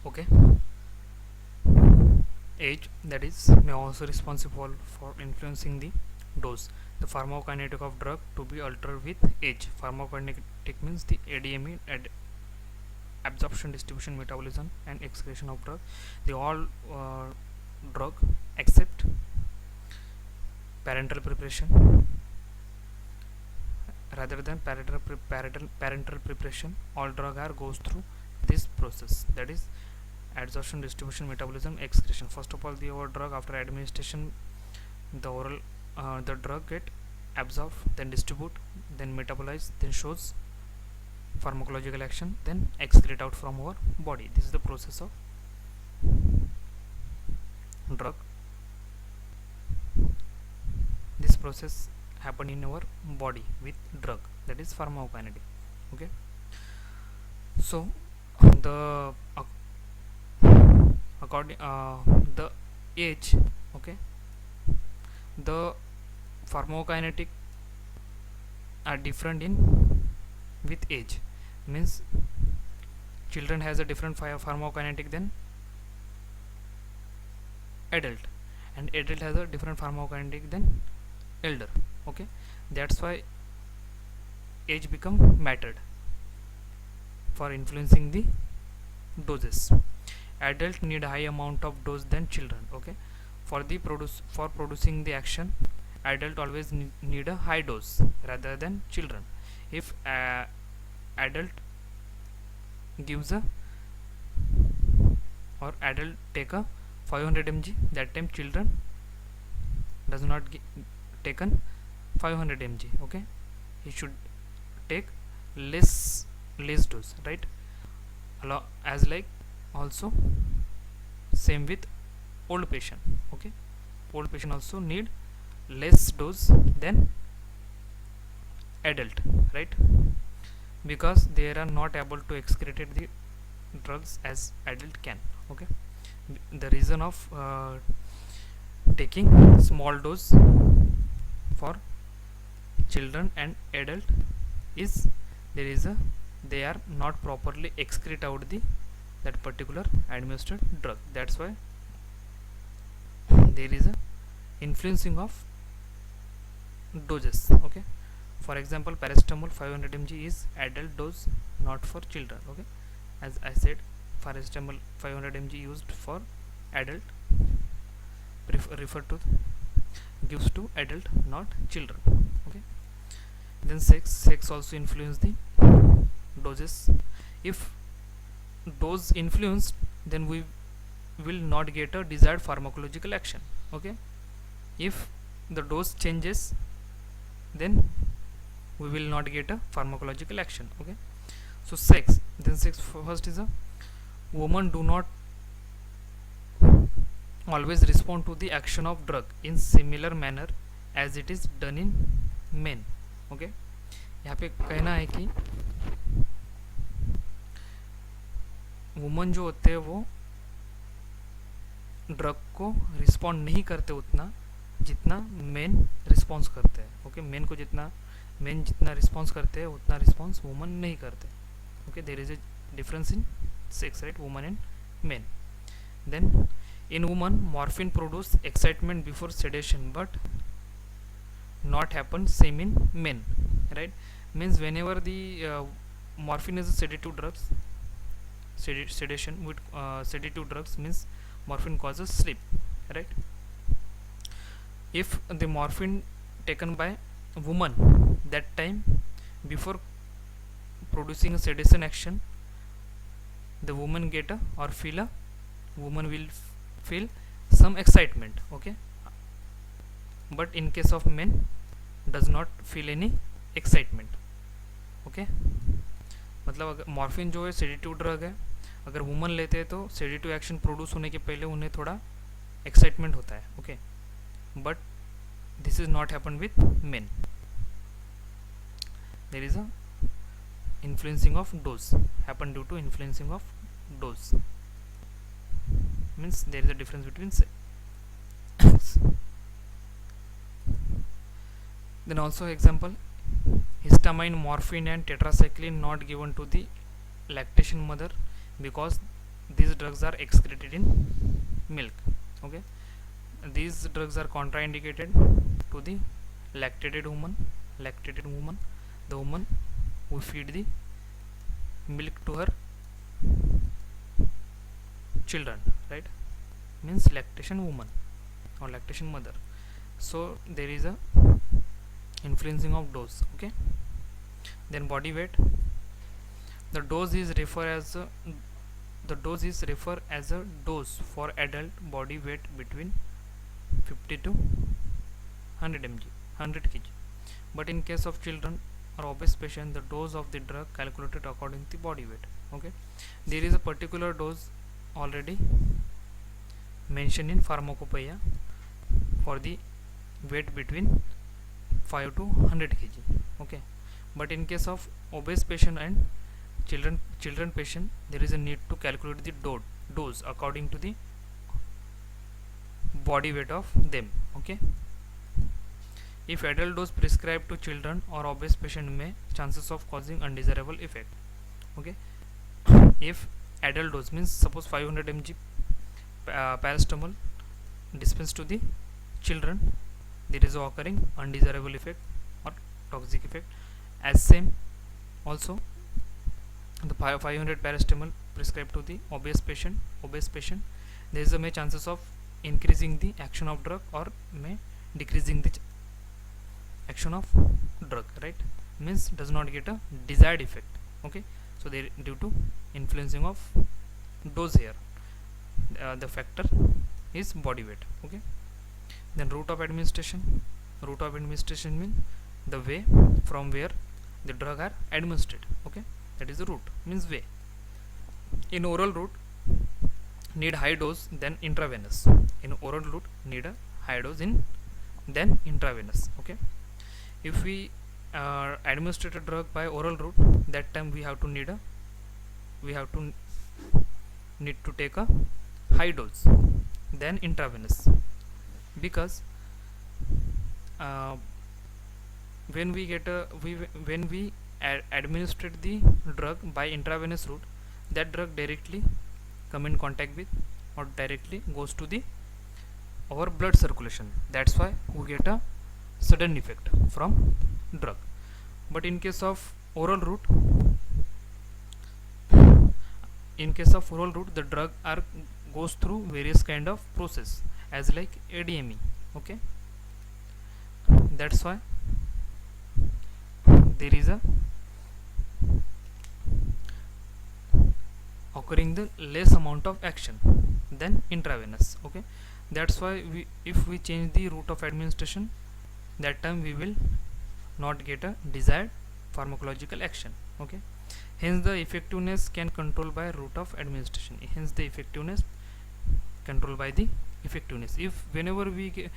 Okay, age, that is, may also responsible for influencing the dose. The pharmacokinetic of drug to be altered with age. Pharmacokinetic means the ADME, absorption, distribution, metabolism and excretion of drug. The all drug except parental preparation, rather than parental preparation, all drug are goes through this process, that is absorption, distribution, metabolism, excretion. First of all, the our drug after administration, the oral the drug get absorbed, then distribute, then metabolize, then shows pharmacological action, then excrete out from our body. This is the process of drug. This process happen in our body with drug, that is pharmacokinetic. Okay, so the according the age, okay, the pharmacokinetic are different in with age. Means children has a different pharmacokinetic than adult, and adult has a different pharmacokinetic than elder. Okay, that's why age become mattered for influencing the doses. Adult need high amount of dose than children. Okay, for producing the action, adult always need a high dose rather than children. If adult gives a or adult take a 500 mg, that time children does not taken 500 mg. Okay, he should take less dose, right? As like also same with old patient. Okay, old patient also need less dose than adult, right? Because they are not able to excrete the drugs as adult can. Okay, the reason of taking small dose for children and adult is they are not properly excrete out the that particular administered drug. That's why there is a influencing of doses. Okay, for example, paracetamol 500 mg is adult dose, not for children. Okay, as I said, paracetamol 500 mg used for adult, refer to gives to adult, not children. Okay, then sex also influence the doses. If dose influenced, then we will not get a desired pharmacological action. Okay, if the dose changes, then we will not get a pharmacological action. Okay, so sex, then sex first is a women do not always respond to the action of drug in similar manner as it is done in men. Okay, यहाँ पे कहना है कि woman जो होते हैं वो drug को रिस्पॉन्ड नहीं करते उतना जितना मेन रिस्पॉन्स करते हैं. ओके, मेन जितना रिस्पॉन्स करते हैं उतना रिस्पॉन्स वुमन नहीं करते. Okay, there is a difference in sex, right? Woman and men. Then in woman, morphine produce excitement before sedation, but not happen same in men, right? Means whenever the morphine is a sedative drugs, sedation with sedative drugs means morphine causes sleep, right? If the morphine taken by woman, that time before producing a sedation action, the woman get a or feel a woman will feel some excitement. Okay, but in case of men does not feel any excitement. Okay, मतलब अगर morphine जो है sedative drug है, अगर woman लेते हैं तो sedative action produce होने के पहले उन्हें थोड़ा एक्साइटमेंट होता है. Okay, but this is not happen with men. There is a influencing of dose happen due to influencing of dose. Means there is a difference between sex. Then also example, histamine, morphine and tetracycline not given to the lactation mother because these drugs are excreted in milk. Okay, these drugs are contraindicated to the lactated woman. The woman who feed the milk to her children, right? Means lactation woman or lactation mother. So there is a influencing of dose. Okay, then body weight. The dose is refer as a, dose for adult body weight between 50 to 100 mg, 100 kg. But in case of children or obese patient, the dose of the drug calculated according to body weight. Okay, there is a particular dose already mentioned in pharmacopoeia for the weight between 5 to 100 kg. Okay, but in case of obese patient and children patient, there is a need to calculate the dose according to the body weight of them. Okay, if adult dose prescribed to children or obese patient may chances of causing undesirable effect. Okay, if adult dose means suppose 500 mg paracetamol dispensed to the children, there is a occurring undesirable effect or toxic effect. As same also the 500 paracetamol prescribed to the obese patient, there is a may chances of increasing the action of drug or may decreasing the action of drug, right? Means does not get a desired effect. Okay, so they due to influencing of dose here, the factor is body weight. Okay, then route of administration. Route of administration means the way from where the drug are administered. Okay, that is the route, means way. In oral route need high dose than intravenous. In oral route need a high dose in than intravenous. Okay, if we administer a drug by oral route, that time we have to need to take a high dose than intravenous, because when we administered the drug by intravenous route, that drug directly come in contact with or directly goes to the our blood circulation. That's why we get a sudden effect from drug. But in case of oral route, the drug are goes through various kind of process as like ADME. Okay, that's why there is a occurring the less amount of action than intravenous. Okay, that's why if we change the route of administration, that time we will not get a desired pharmacological action. Okay, hence the effectiveness can control by route of administration. Hence the effectiveness control by the effectiveness. If whenever we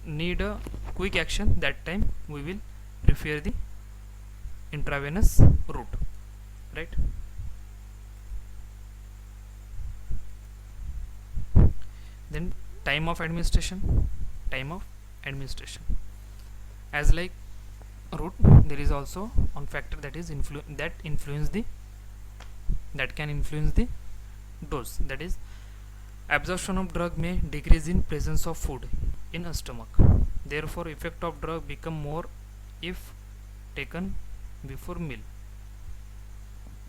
need a quick action, that time we will prefer the intravenous route, right? Then time of administration. As like route, there is also one factor that is that can influence the dose, that is absorption of drug may decrease in presence of food in a stomach. Therefore effect of drug become more if taken before meal,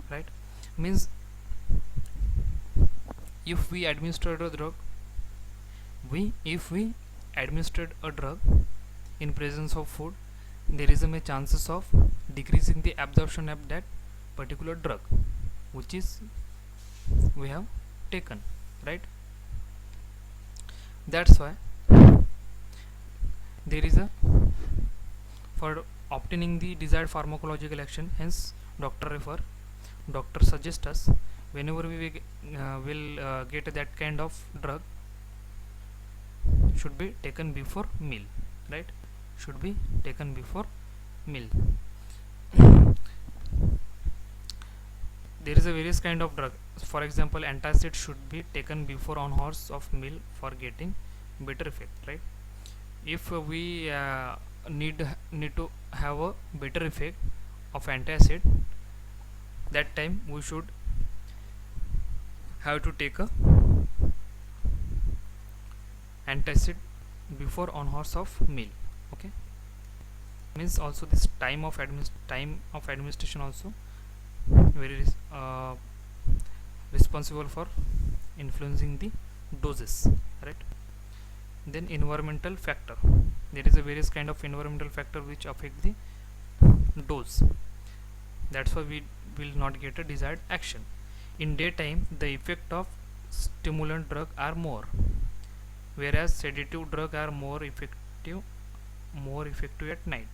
right? Means if we administered a drug in presence of food, there is a chances of decreasing the absorption of that particular drug which is we have taken, right? That's why there is a for obtaining the desired pharmacological action, hence doctor suggest us whenever we will get that kind of drug should be taken before meal, right? Should be taken before meal. There is a various kind of drug. For example, antacid should be taken before 1 hours of meal for getting better effect, right? If we need to have a better effect of antacid, that time we should have to take a antacid before on horse of meal. Okay, means also this time of administration also very responsible for influencing the doses, right? Then environmental factor, there is a various kind of environmental factor which affect the dose. That's why we will not get a desired action. In daytime the effect of stimulant drug are more, whereas sedative drug are more effective at night,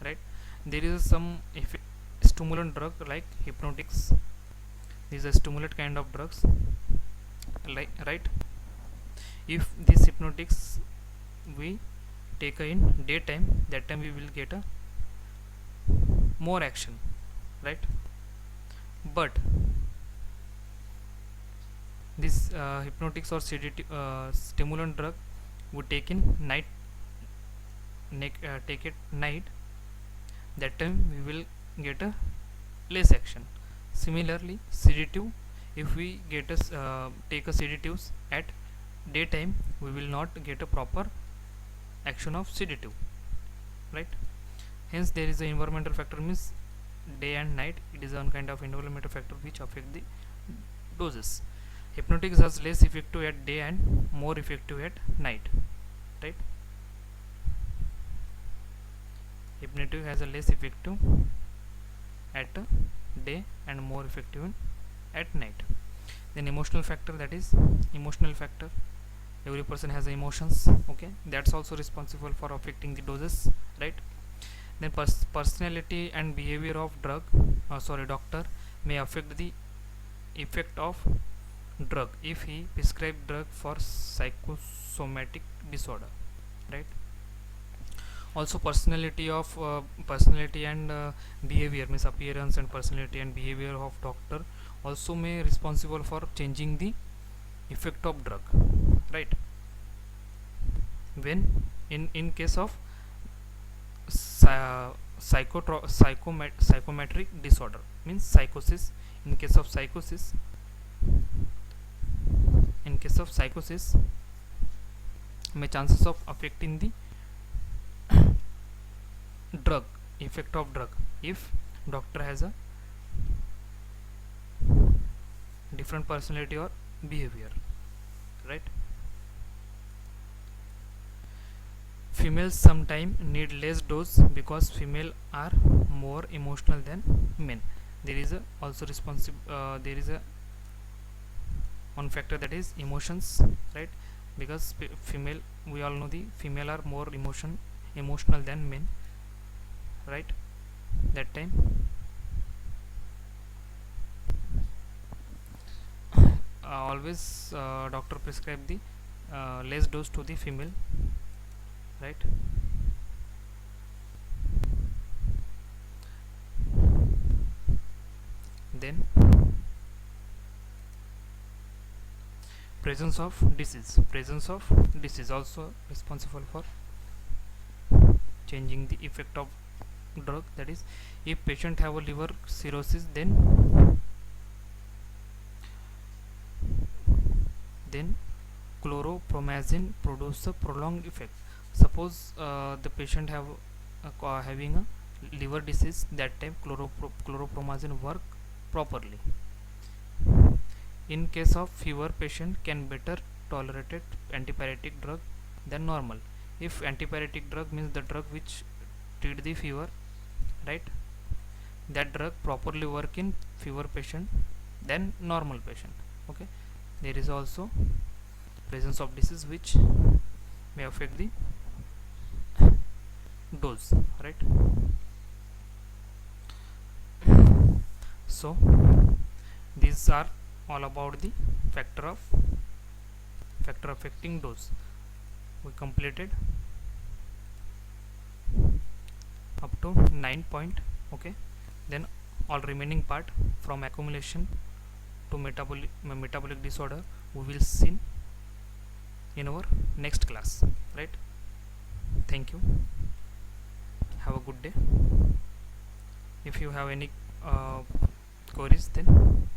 right? There is some stimulant drug like hypnotics. These are stimulant kind of drugs, like, right? If these hypnotics we take in daytime, that time we will get a more action, right? But this hypnotics or sedative stimulant drug would take in night, take it night, that time we will get a less action. Similarly sedative, if we get a take a sedatives at daytime, we will not get a proper action of sedative, right? Hence there is a environmental factor, means day and night, it is one kind of environmental factor which affect the doses. Hypnotics has less effective at day and more effective at night, right? Hypnotic has a less effective at day and more effective at night. Then emotional factor, that is emotional factor, every person has emotions, okay, that's also responsible for affecting the doses, right? Then personality and behavior of doctor may affect the effect of drug if he prescribe drug for psychosomatic disorder, right? Also personality and behavior, means appearance and personality and behavior of doctor also may responsible for changing the effect of drug, right? When in case of psychometric disorder, means psychosis, in case of psychosis may chances of affecting the drug, effect of drug, if doctor has a different personality or behavior, right? Females sometimes need less dose because female are more emotional than men. There is a also there is a one factor, that is emotions, right? Because female, we all know the female are more emotional than men, right? That time always doctor prescribe the less dose to the female, right? Then presence of disease also responsible for changing the effect of drug, that is if patient have a liver cirrhosis, then chloropromazine produce a prolonged effect. Suppose the patient having a liver disease, that time chloropromazine work properly. In case of fever, patient can better tolerate antipyretic drug than normal. If antipyretic drug means the drug which treat the fever, right, that drug properly work in fever patient than normal patient, okay. There is also presence of disease which may affect the dose, right? So these are all about the factor affecting dose. We completed up to 9 point, okay. Then all remaining part from accumulation to metabolic disorder we will see in our next class, right? Thank you, have a good day. If you have any queries, then